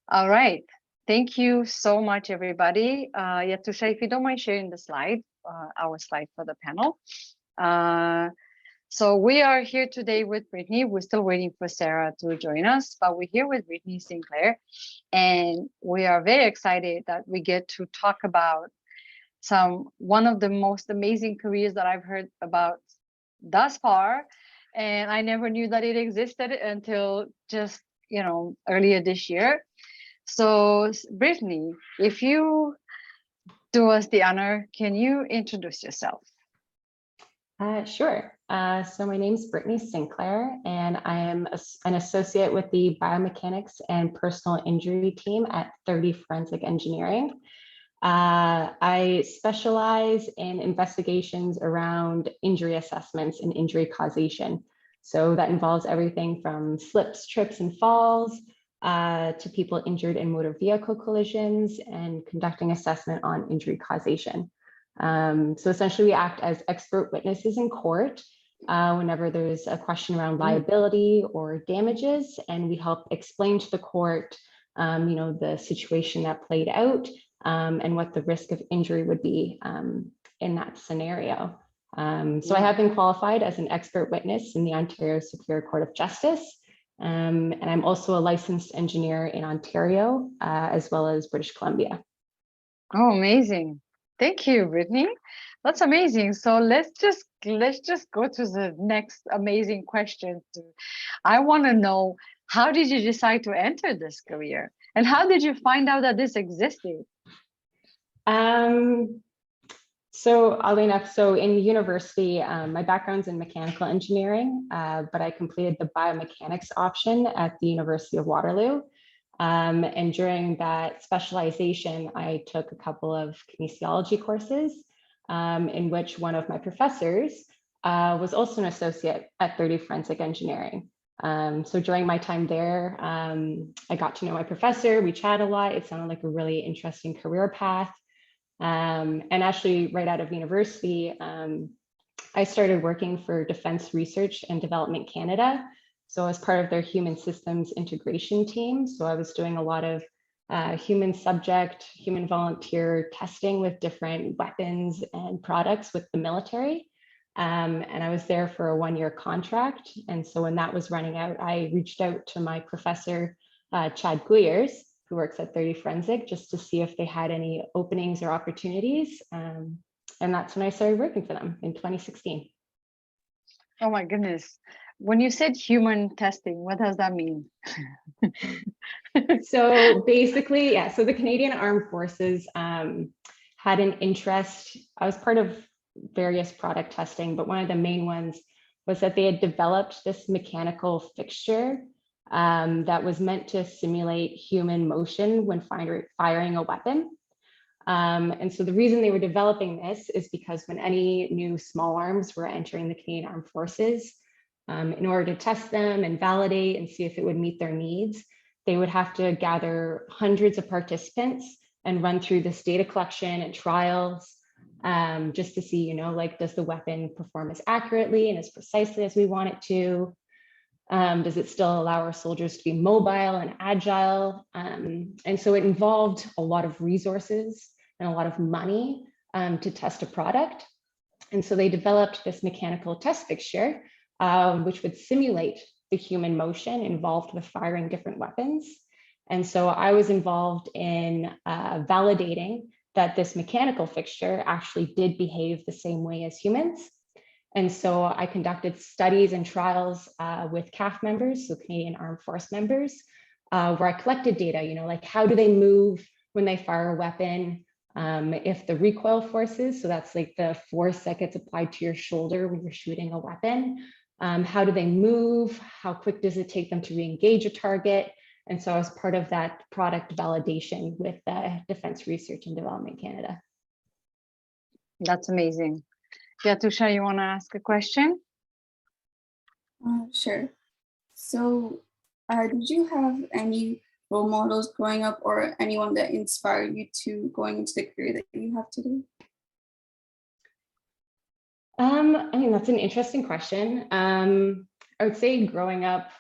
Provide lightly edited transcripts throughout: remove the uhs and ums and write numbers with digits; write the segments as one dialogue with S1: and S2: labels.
S1: All right. Thank you so much, everybody. Yatusha, if you don't mind sharing the slide, our slide for the panel. Uh, so we are here today with Brittany. We're still waiting for Sarah to join us, but we're here with Brittany Sinclair, and we are very excited that we get to talk about one of the most amazing careers that I've heard about thus far, and I never knew that it existed until just earlier this year. So, Brittany, if you do us the honor, can you introduce yourself?
S2: Sure. So my name is Brittany Sinclair, and I am an associate with the Biomechanics and Personal Injury team at 30 Forensic Engineering. I specialize in investigations around injury assessments and injury causation. So that involves everything from slips, trips, and falls to people injured in motor vehicle collisions and conducting assessment on injury causation. So essentially we act as expert witnesses in court whenever there's a question around liability or damages, and we help explain to the court, the situation that played out and what the risk of injury would be in that scenario. So I have been qualified as an expert witness in the Ontario Superior Court of Justice, and I'm also a licensed engineer in Ontario as well as British Columbia.
S1: Oh, amazing. Thank you, Brittany. That's amazing. So let's just go to the next amazing question. I want to know, how did you decide to enter this career? And how did you find out that this existed?
S2: So oddly enough, so in university, my background's in mechanical engineering, but I completed the biomechanics option at the University of Waterloo. And during that specialization, I took a couple of kinesiology courses in which one of my professors was also an associate at 30 Forensic Engineering. So during my time there, I got to know my professor, we chat a lot. It sounded like a really interesting career path. And actually right out of university, I started working for Defense Research and Development Canada. So I was part of their human systems integration team. So I was doing a lot of human subject, human volunteer testing with different weapons and products with the military. And I was there for a one-year contract. And so when that was running out, I reached out to my professor, Chad Guyers, who works at 30 Forensic, just to see if they had any openings or opportunities. And that's when I started working for them in 2016.
S1: Oh my goodness. When you said human testing, what does that mean?
S2: So basically, yeah, so the Canadian Armed Forces had an interest. I was part of various product testing, but one of the main ones was that they had developed this mechanical fixture that was meant to simulate human motion when firing a weapon. And so the reason they were developing this is because when any new small arms were entering the Canadian Armed Forces, in order to test them and validate and see if it would meet their needs, they would have to gather hundreds of participants and run through this data collection and trials just to see, like, does the weapon perform as accurately and as precisely as we want it to? Does it still allow our soldiers to be mobile and agile? And so it involved a lot of resources and a lot of money to test a product. And so they developed this mechanical test fixture, which would simulate the human motion involved with firing different weapons. And so I was involved in validating that this mechanical fixture actually did behave the same way as humans. And so I conducted studies and trials with CAF members, so Canadian Armed Force members, where I collected data, like how do they move when they fire a weapon, if the recoil forces, so that's like the force that gets applied to your shoulder when you're shooting a weapon, how do they move, how quick does it take them to re-engage a target? And so I was part of that product validation with Defense Research and Development Canada.
S1: That's amazing. Yatusha, you want to ask a question?
S3: Sure. So did you have any role models growing up or anyone that inspired you to going into the career that you have today?
S2: I mean, that's an interesting question. I would say growing up,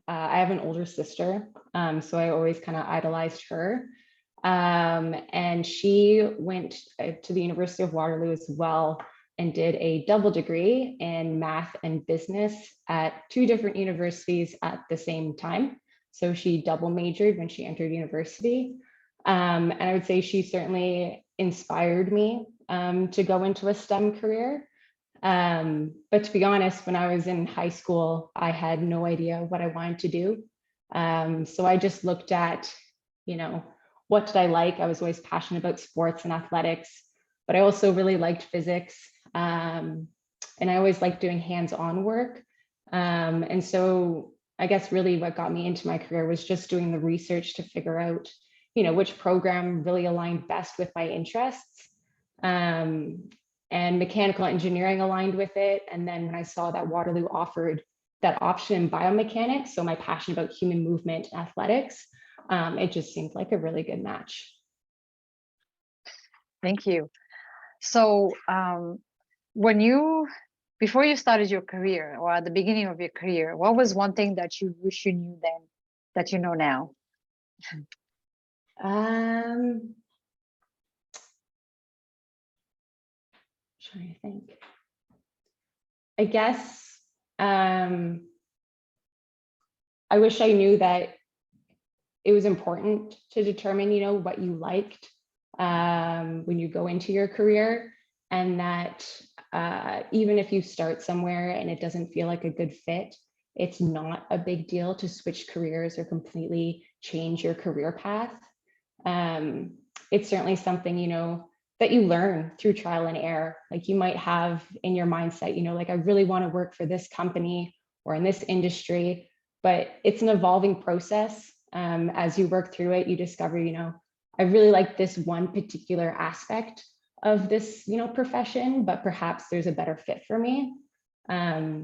S2: I have an older sister, so I always kind of idolized her. And she went to the University of Waterloo as well and did a double degree in math and business at 2 different universities at the same time. So she double majored when she entered university. And I would say she certainly inspired me to go into a STEM career. But to be honest, when I was in high school, I had no idea what I wanted to do. So I just looked at, what did I like? I was always passionate about sports and athletics, but I also really liked physics. And I always liked doing hands-on work. And so I guess really what got me into my career was just doing the research to figure out, which program really aligned best with my interests. And mechanical engineering aligned with it. And then when I saw that Waterloo offered that option in biomechanics, so my passion about human movement and athletics, it just seemed like a really good match.
S1: Thank you. So before you started your career, or at the beginning of your career, what was one thing that you wish you knew then that you know now?
S2: Trying to think. I guess I wish I knew that it was important to determine, what you liked when you go into your career, and that even if you start somewhere and it doesn't feel like a good fit, it's not a big deal to switch careers or completely change your career path. It's certainly something, that you learn through trial and error. Like you might have in your mindset, like I really want to work for this company or in this industry, but it's an evolving process. As you work through it, you discover, I really like this one particular aspect of this, profession, but perhaps there's a better fit for me.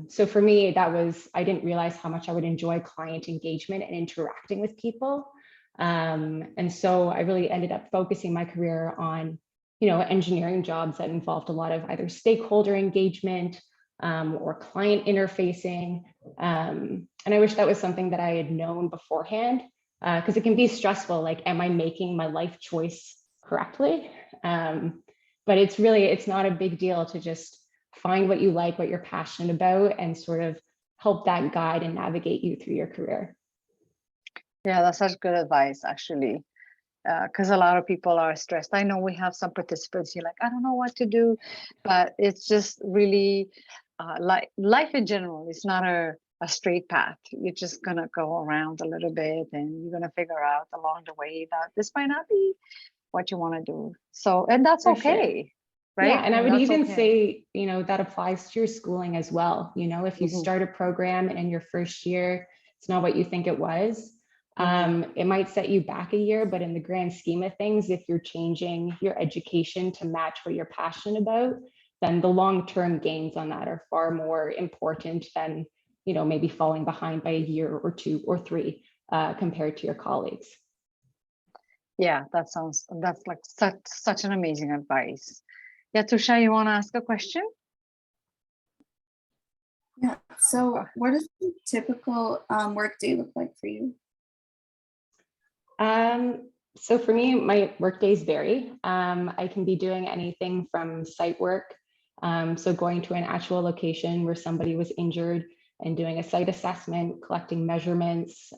S2: So for me, I didn't realize how much I would enjoy client engagement and interacting with people. And so I really ended up focusing my career on, engineering jobs that involved a lot of either stakeholder engagement or client interfacing. And I wish that was something that I had known beforehand, because it can be stressful. Like, am I making my life choice correctly? But it's not a big deal to just find what you like, what you're passionate about, and sort of help that guide and navigate you through your career.
S1: Yeah, that's such good advice, actually, because a lot of people are stressed. I know we have some participants, you're like, I don't know what to do, but it's just really like life in general is not a straight path. You're just going to go around a little bit and you're going to figure out along the way that this might not be what you want to do. So, and that's
S2: For
S1: okay.
S2: Sure.
S1: Right?
S2: Yeah, and I would even say, that applies to your schooling as well. If you start a program and in your first year, it's not what you think it was. It might set you back a year, but in the grand scheme of things, if you're changing your education to match what you're passionate about, then the long-term gains on that are far more important than, maybe falling behind by a year or 2 or 3 compared to your colleagues.
S1: Yeah, that's like such an amazing advice. Yeah, Tusha, you want to ask a question?
S3: Yeah, so what does the typical work day look like for you?
S2: So for me, my work days vary. I can be doing anything from site work, so going to an actual location where somebody was injured and doing a site assessment, collecting measurements,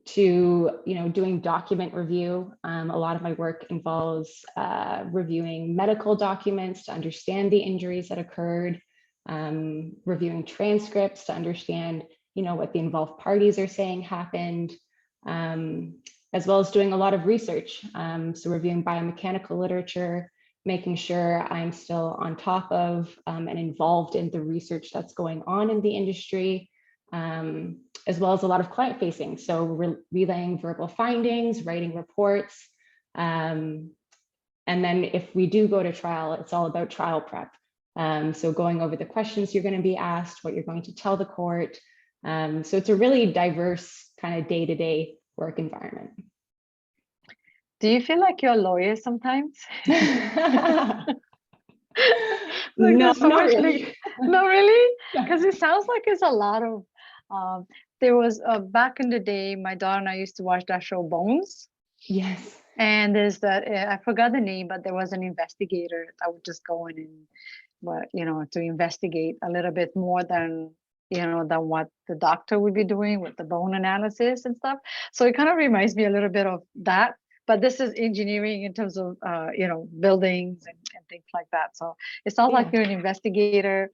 S2: to doing document review. A lot of my work involves reviewing medical documents to understand the injuries that occurred, reviewing transcripts to understand what the involved parties are saying happened, as well as doing a lot of research. So reviewing biomechanical literature, making sure I'm still on top of and involved in the research that's going on in the industry, as well as a lot of client facing. So relaying verbal findings, writing reports. And then if we do go to trial, it's all about trial prep. So going over the questions you're going to be asked, what you're going to tell the court. So it's a really diverse kind of day-to-day work environment.
S1: Do you feel like you're a lawyer sometimes?
S2: No, not really.
S1: No, really? Because it sounds like it's a lot of there was back in the day, my daughter and I used to watch that show Bones.
S2: Yes.
S1: And there's that, I forgot the name, but there was an investigator that would just go in and, but to investigate a little bit more than than what the doctor would be doing with the bone analysis and stuff. So it kind of reminds me a little bit of that, but this is engineering in terms of buildings and things like that. So it sounds like you're an investigator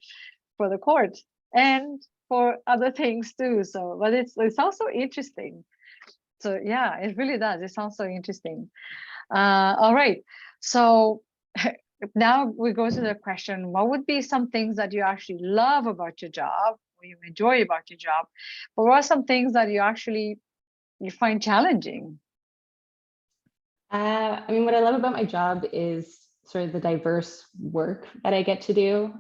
S1: for the court and for other things too. So, but it's also interesting. So yeah, it really does. It sounds so interesting. All right. So now we go to the question, what would be some things that you actually love about your job, or you enjoy about your job, but what are some things that you find challenging?
S2: I mean, what I love about my job is sort of the diverse work that I get to do.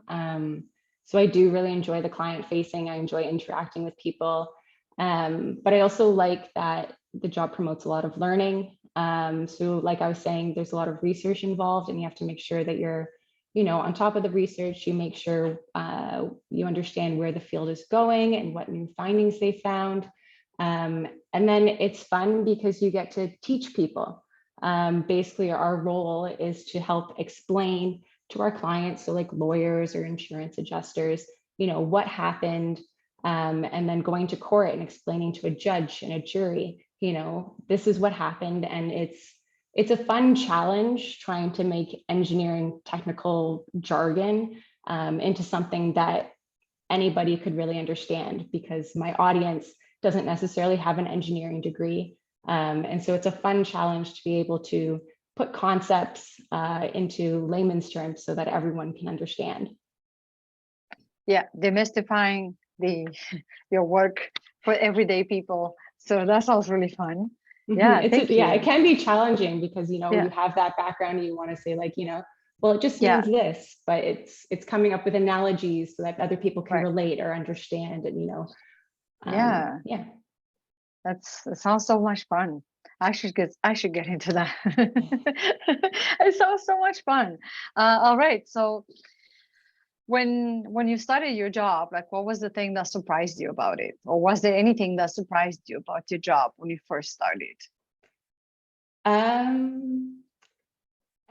S2: So I do really enjoy the client facing. I enjoy interacting with people. But I also like that the job promotes a lot of learning. So like I was saying, there's a lot of research involved, and you have to make sure that you're, on top of the research. You make sure you understand where the field is going and what new findings they found. And then it's fun because you get to teach people. Basically, our role is to help explain to our clients, so like lawyers or insurance adjusters, what happened, and then going to court and explaining to a judge and a jury, this is what happened. And it's a fun challenge trying to make engineering technical jargon into something that anybody could really understand, because my audience doesn't necessarily have an engineering degree. And so it's a fun challenge to be able to put concepts into layman's terms so that everyone can understand.
S1: Yeah, demystifying your work for everyday people. So that sounds really fun. Yeah,
S2: it can be challenging because you have that background and you want to say like, well, it just means this, but it's coming up with analogies so that other people can relate or understand. And
S1: that sounds so much fun. I should get into that. It sounds so much fun. All right, so when you started your job, like what was the thing that surprised you about it, or was there anything that surprised you about your job when you first started?
S2: I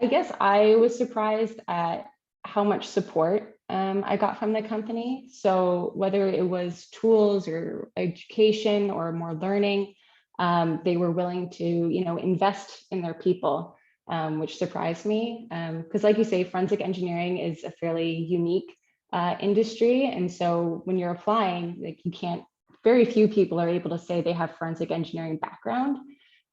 S2: guess I was surprised at how much support I got from the company. So whether it was tools or education or more learning, they were willing to, invest in their people, which surprised me. Because like you say, forensic engineering is a fairly unique industry. And so when you're applying, like very few people are able to say they have forensic engineering background.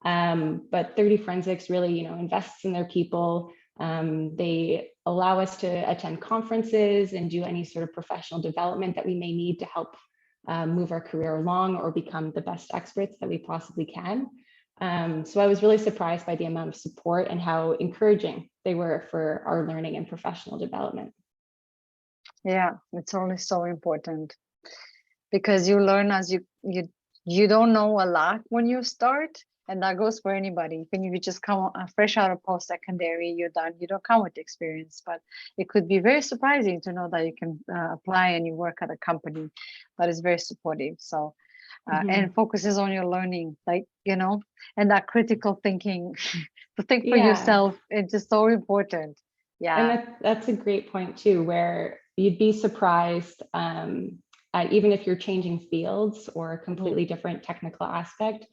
S2: But 30 Forensics really, invests in their people. They allow us to attend conferences and do any sort of professional development that we may need to help move our career along or become the best experts that we possibly can. So I was really surprised by the amount of support and how encouraging they were for our learning and professional development. Yeah,
S1: it's only so important because you learn as you don't know a lot when you start. And that goes for anybody. When you just come fresh out of post-secondary, you're done. You don't come with experience, but it could be very surprising to know that you can apply and you work at a company that is very supportive. So, and focuses on your learning, like, and that critical thinking, to think for yourself, it's just so important. Yeah.
S2: And that's a great point too, where you'd be surprised even if you're changing fields or a completely different technical aspect,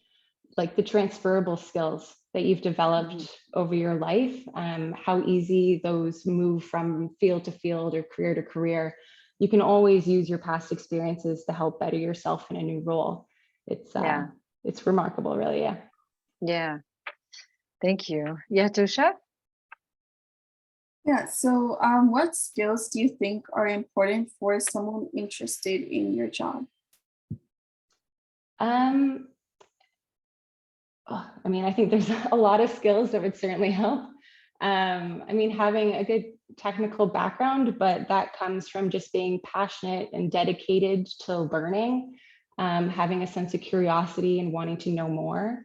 S2: like the transferable skills that you've developed over your life, how easy those move from field to field or career to career. You can always use your past experiences to help better yourself in a new role. It's remarkable, really. Yeah.
S1: Yeah. Thank you. Yeah, Tusha?
S3: Yeah, so what skills do you think are important for someone interested in your job?
S2: I mean, I think there's a lot of skills that would certainly help. I mean, having a good technical background, but that comes from just being passionate and dedicated to learning, having a sense of curiosity and wanting to know more.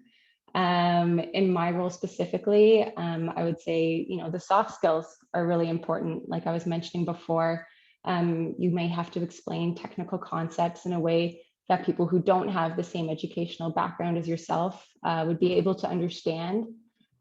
S2: In my role specifically, I would say, the soft skills are really important. Like I was mentioning before, you may have to explain technical concepts in a way that people who don't have the same educational background as yourself would be able to understand,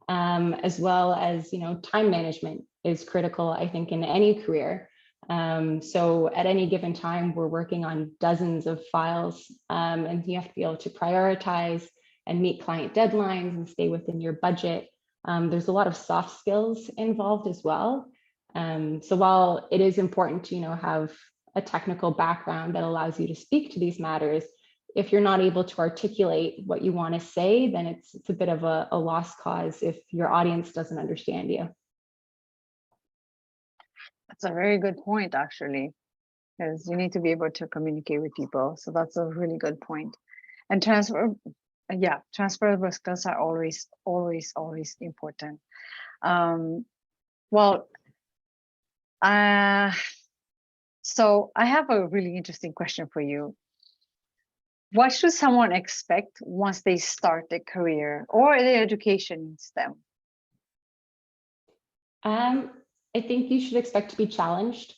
S2: as well as, time management is critical, I think, in any career. So at any given time, we're working on dozens of files, and you have to be able to prioritize and meet client deadlines and stay within your budget. There's a lot of soft skills involved as well. So while it is important to, have a technical background that allows you to speak to these matters, if you're not able to articulate what you want to say, then it's a bit of a lost cause if your audience doesn't understand you.
S1: That's a very good point, actually, because you need to be able to communicate with people. So that's a really good point. And transferable skills are always, always, always important. So I have a really interesting question for you. What should someone expect once they start their career or their education in STEM?
S2: I think you should expect to be challenged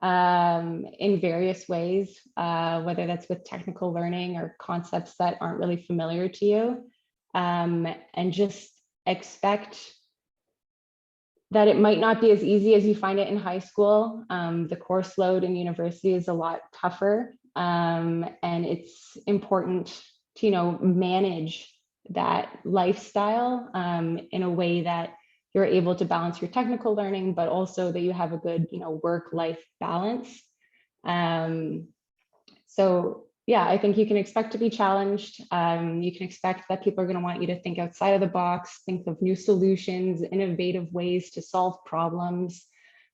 S2: in various ways, whether that's with technical learning or concepts that aren't really familiar to you, and just expect that it might not be as easy as you find it in high school. The course load in university is a lot tougher, and it's important to manage that lifestyle in a way that you're able to balance your technical learning, but also that you have a good work-life balance. So yeah, I think you can expect to be challenged. You can expect that people are going to want you to think outside of the box, think of new solutions, innovative ways to solve problems.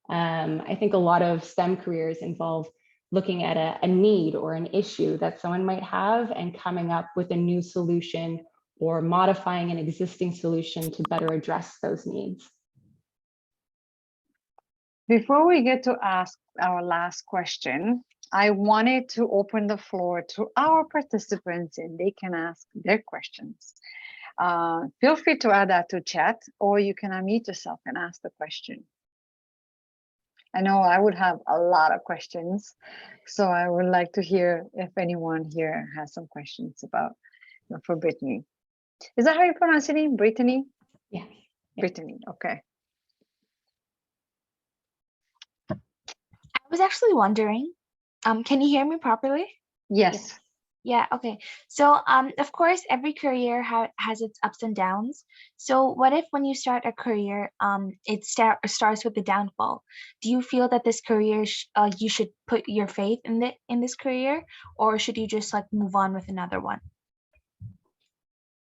S2: I think a lot of STEM careers involve looking at a need or an issue that someone might have and coming up with a new solution or modifying an existing solution to better address those needs.
S1: Before we get to ask our last question, I wanted to open the floor to our participants and they can ask their questions. Feel free to add that to chat, or you can unmute yourself and ask the question. I know I would have a lot of questions, so I would like to hear if anyone here has some questions about, for Brittany. Is that how you pronounce your name, Brittany?
S2: Yeah.
S1: Brittany, okay.
S4: I was actually wondering, can you hear me properly?
S1: Yes.
S4: Yeah, okay. So of course, every career has its ups and downs. So what if when you start a career, it starts with the downfall? Do you feel that this career, you should put your faith in this career, or should you just like move on with another one?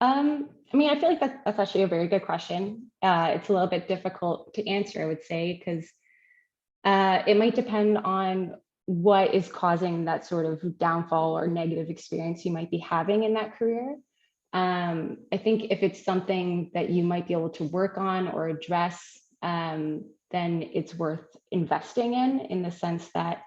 S2: I mean, I feel like that's actually a very good question. It's a little bit difficult to answer, I would say, because it might depend on what is causing that sort of downfall or negative experience you might be having in that career. I think if it's something that you might be able to work on or address, then it's worth investing in the sense that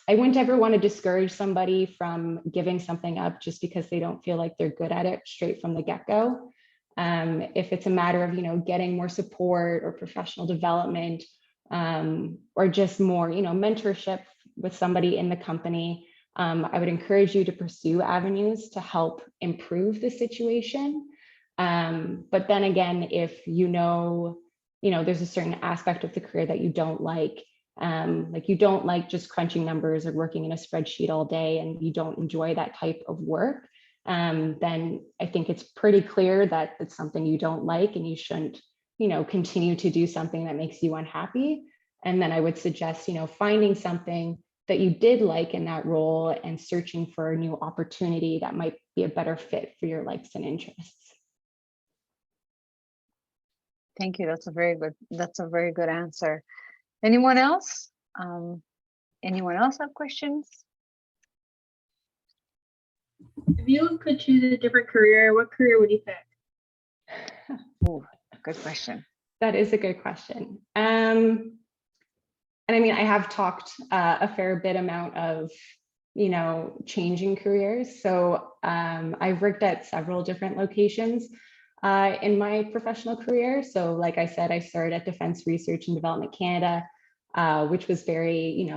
S2: I wouldn't ever want to discourage somebody from giving something up just because they don't feel like they're good at it straight from the get-go. If it's a matter of, getting more support or professional development, or just more, mentorship with somebody in the company, I would encourage you to pursue avenues to help improve the situation. But then again, if there's a certain aspect of the career that you don't like you don't like just crunching numbers or working in a spreadsheet all day, and you don't enjoy that type of work, then I think it's pretty clear that it's something you don't like, and you shouldn't continue to do something that makes you unhappy. And then I would suggest, finding something that you did like in that role and searching for a new opportunity that might be a better fit for your likes and interests.
S1: Thank you. That's a very good answer. Anyone else? Anyone else have questions?
S5: If you could choose a different career, what career would you pick?
S1: Ooh, good question.
S2: That is a good question. And I mean, I have talked a fair bit amount of, changing careers. So I've worked at several different locations in my professional career. So like I said, I started at Defense Research and Development Canada, which was very,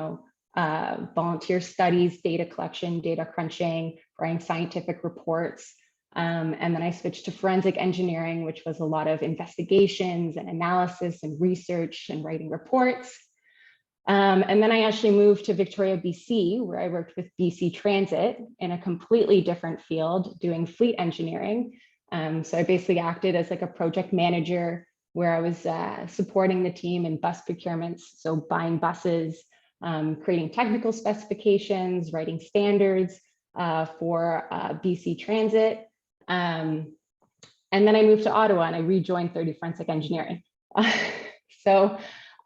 S2: volunteer studies, data collection, data crunching, writing scientific reports. And then I switched to forensic engineering, which was a lot of investigations and analysis and research and writing reports. And then I actually moved to Victoria, BC, where I worked with BC Transit in a completely different field, doing fleet engineering. So I basically acted as like a project manager, where I was supporting the team in bus procurements, so buying buses, creating technical specifications, writing standards for BC Transit. And then I moved to Ottawa and I rejoined 30 Forensic Engineering. So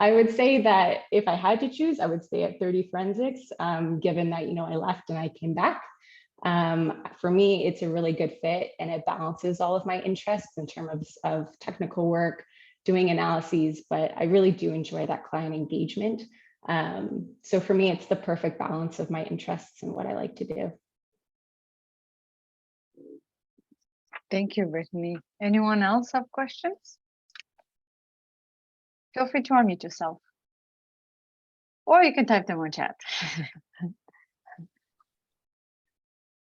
S2: I would say that if I had to choose, I would stay at 30 Forensics, given that, I left and I came back. For me, it's a really good fit and it balances all of my interests in terms of technical work, doing analyses, but I really do enjoy that client engagement. So for me, it's the perfect balance of my interests and what I like to do.
S1: Thank you, Brittany. Anyone else have questions? Feel free to unmute yourself. Or you can type them on chat.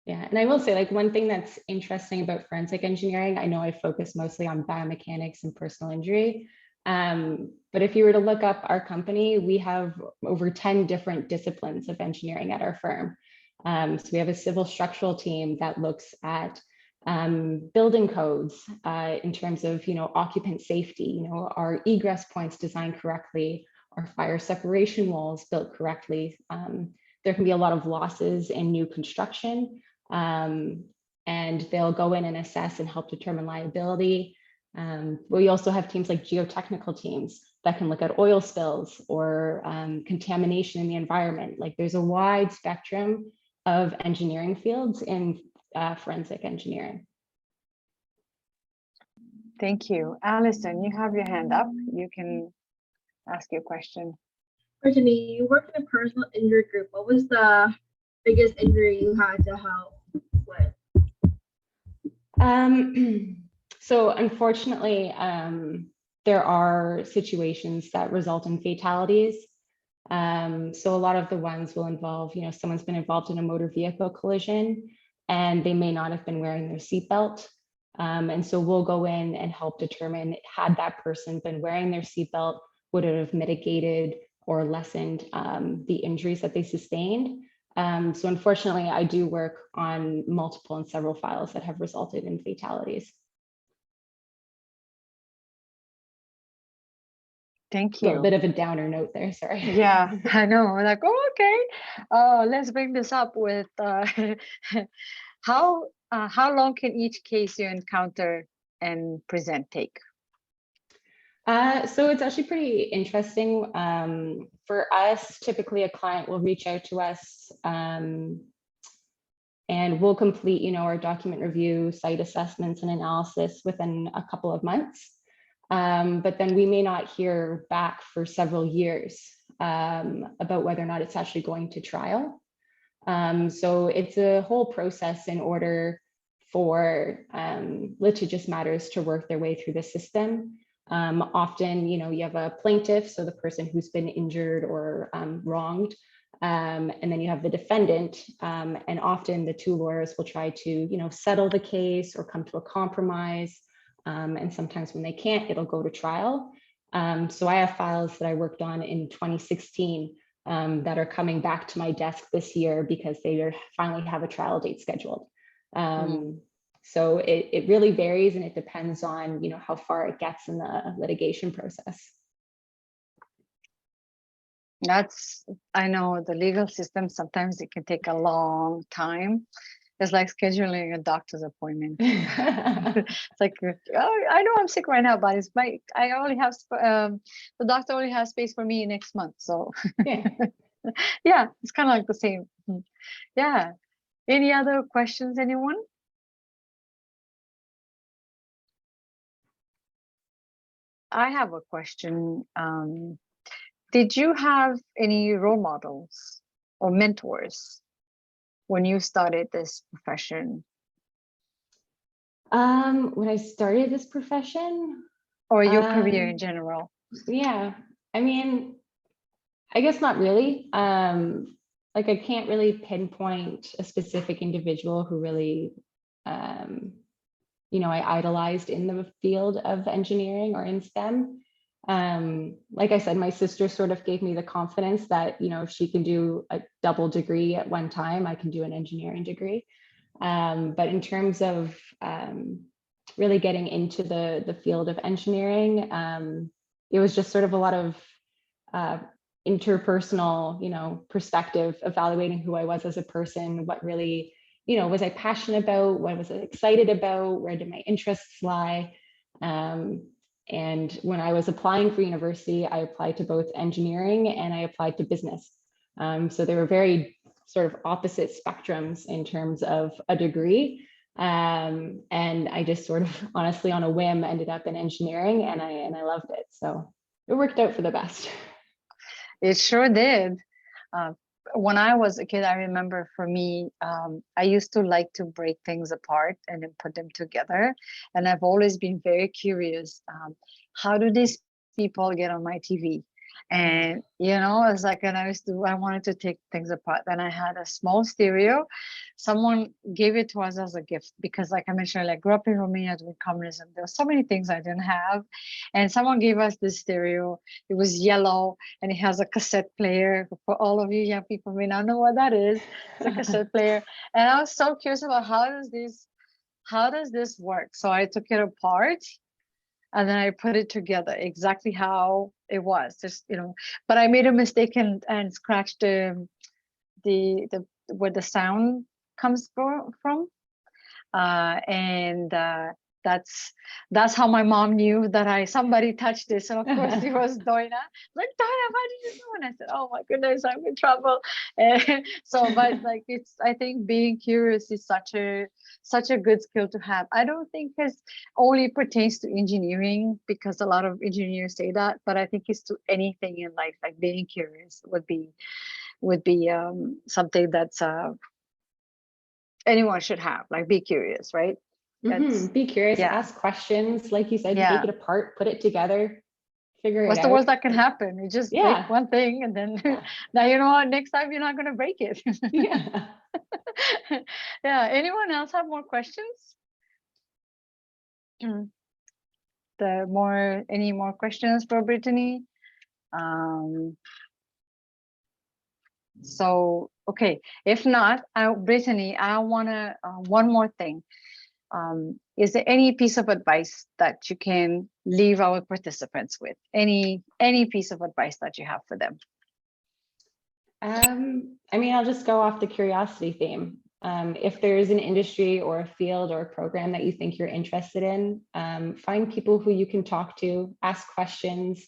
S2: Yeah, and I will say, like, one thing that's interesting about forensic engineering, I know I focus mostly on biomechanics and personal injury, but if you were to look up our company, we have over 10 different disciplines of engineering at our firm. So we have a civil structural team that looks at building codes in terms of, occupant safety, our egress points designed correctly, our fire separation walls built correctly. There can be a lot of losses in new construction, and they'll go in and assess and help determine liability. We also have teams like geotechnical teams that can look at oil spills or contamination in the environment. Like, there's a wide spectrum of engineering fields in forensic engineering.
S1: Thank you. Alison, you have your hand up. You can ask your question.
S5: Brittany, you worked in a personal injury group. What was the biggest injury you had to help with?
S2: So unfortunately, there are situations that result in fatalities. So a lot of the ones will involve, someone's been involved in a motor vehicle collision and they may not have been wearing their seatbelt. And so we'll go in and help determine, had that person been wearing their seatbelt, would it have mitigated or lessened the injuries that they sustained. So unfortunately, I do work on multiple and several files that have resulted in fatalities.
S1: Thank
S2: A
S1: you.
S2: little bit of a downer note there, sorry.
S1: Yeah, I know. Like, oh, okay. Let's bring this up with how long can each case you encounter and present take?
S2: So it's actually pretty interesting. For us, typically a client will reach out to us and we'll complete, our document review, site assessments and analysis within a couple of months. But then we may not hear back for several years about whether or not it's actually going to trial. So it's a whole process in order for litigious matters to work their way through the system. Often, you have a plaintiff, so the person who's been injured or wronged, and then you have the defendant, and often the two lawyers will try to, settle the case or come to a compromise. And sometimes when they can't, it'll go to trial. So I have files that I worked on in 2016 that are coming back to my desk this year because they finally have a trial date scheduled. So it really varies and it depends on, how far it gets in the litigation process.
S1: I know the legal system, sometimes it can take a long time. It's like scheduling a doctor's appointment. It's like, oh, I know I'm sick right now, but I only have, the doctor only has space for me next month. So
S2: Yeah,
S1: yeah, it's kind of like the same. Yeah. Any other questions, anyone? I have a question. Did you have any role models or mentors when you started this profession?
S2: When I started this profession,
S1: or your career in general?
S2: Yeah, I mean, I guess not really. Like I can't really pinpoint a specific individual who really, you know, I idolized in the field of engineering or in STEM. Like I said, my sister sort of gave me the confidence that, you know, if she can do a double degree at one time, I can do an engineering degree. But in terms of really getting into the field of engineering, it was just sort of a lot of interpersonal, you know, perspective, evaluating who I was as a person, what really, you know, was I passionate about, what was I excited about, where did my interests lie? And when I was applying for university, I applied to both engineering and I applied to business. So they were very sort of opposite spectrums in terms of a degree. And I just sort of honestly on a whim ended up in engineering, and I loved it. So it worked out for the best.
S1: It sure did. When I was a kid, I remember for me, I used to like to break things apart and then put them together. And I've always been very curious, how do these people get on my TV? And, you know, it's like, and I wanted to take things apart. Then I had a small stereo. Someone gave it to us as a gift because, like I mentioned, I grew up in Romania during communism. There were so many things I didn't have. And someone gave us this stereo. It was yellow and it has a cassette player. For all of you young people may not know what that is. It's a cassette player. And I was so curious about how does this work? So I took it apart and then I put it together exactly how it was. Just, you know, but I made a mistake and scratched the where the sound comes from. And that's how my mom knew that somebody touched this. And of course it was Doina. Like, Doina, how did you know? And I said, oh my goodness, I'm in trouble. And so, but like, I think being curious is such a good skill to have. I don't think it only pertains to engineering, because a lot of engineers say that, but I think it's to anything in life. Like being curious would be something that's anyone should have. Like, be curious, right?
S2: Be curious,
S1: yeah.
S2: ask questions, like you said,
S1: Yeah.
S2: take it apart, put it together, figure it
S1: What's
S2: out.
S1: the worst that can happen? You just break one thing, and then now you know what, next time you're not going to break it.
S2: Yeah.
S1: Yeah. Anyone else have more questions? Any more questions for Brittany? So, okay, if not, Brittany, I want to, one more thing. Is there any piece of advice that you can leave our participants with? Any piece of advice that you have for them?
S2: I mean, I'll just go off the curiosity theme. If there's an industry or a field or a program that you think you're interested in, find people who you can talk to, ask questions,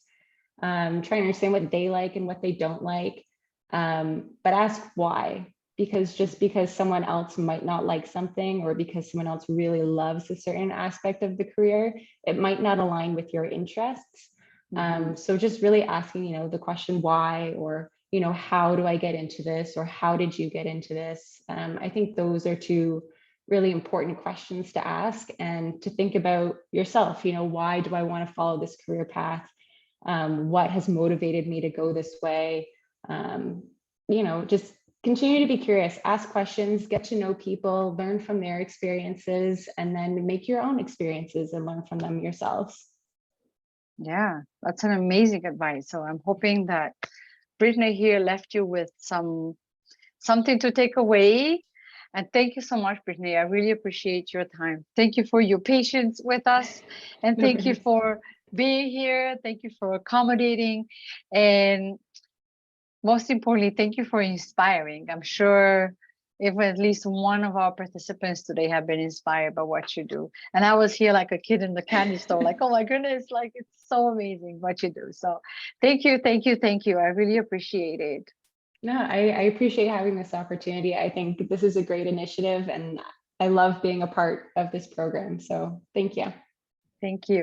S2: try and understand what they like and what they don't like, but ask why. Because just because someone else might not like something, or because someone else really loves a certain aspect of the career, it might not align with your interests. So just really asking, you know, the question why, or, you know, how do I get into this, or how did you get into this? I think those are two really important questions to ask, and to think about yourself. You know, why do I want to follow this career path? What has motivated me to go this way? You know, just continue to be curious, ask questions, get to know people, learn from their experiences, and then make your own experiences and learn from them yourselves.
S1: Yeah, that's an amazing advice. So I'm hoping that Brittany here left you with something to take away. And thank you so much, Brittany. I really appreciate your time. Thank you for your patience with us. And thank you for being here. Thank you for accommodating. And most importantly, thank you for inspiring. I'm sure if at least one of our participants today have been inspired by what you do. And I was here like a kid in the candy store, like, oh my goodness, like it's so amazing what you do. So thank you, thank you, thank you. I really appreciate it.
S2: No, I appreciate having this opportunity. I think this is a great initiative, and I love being a part of this program. So thank you.
S1: Thank you.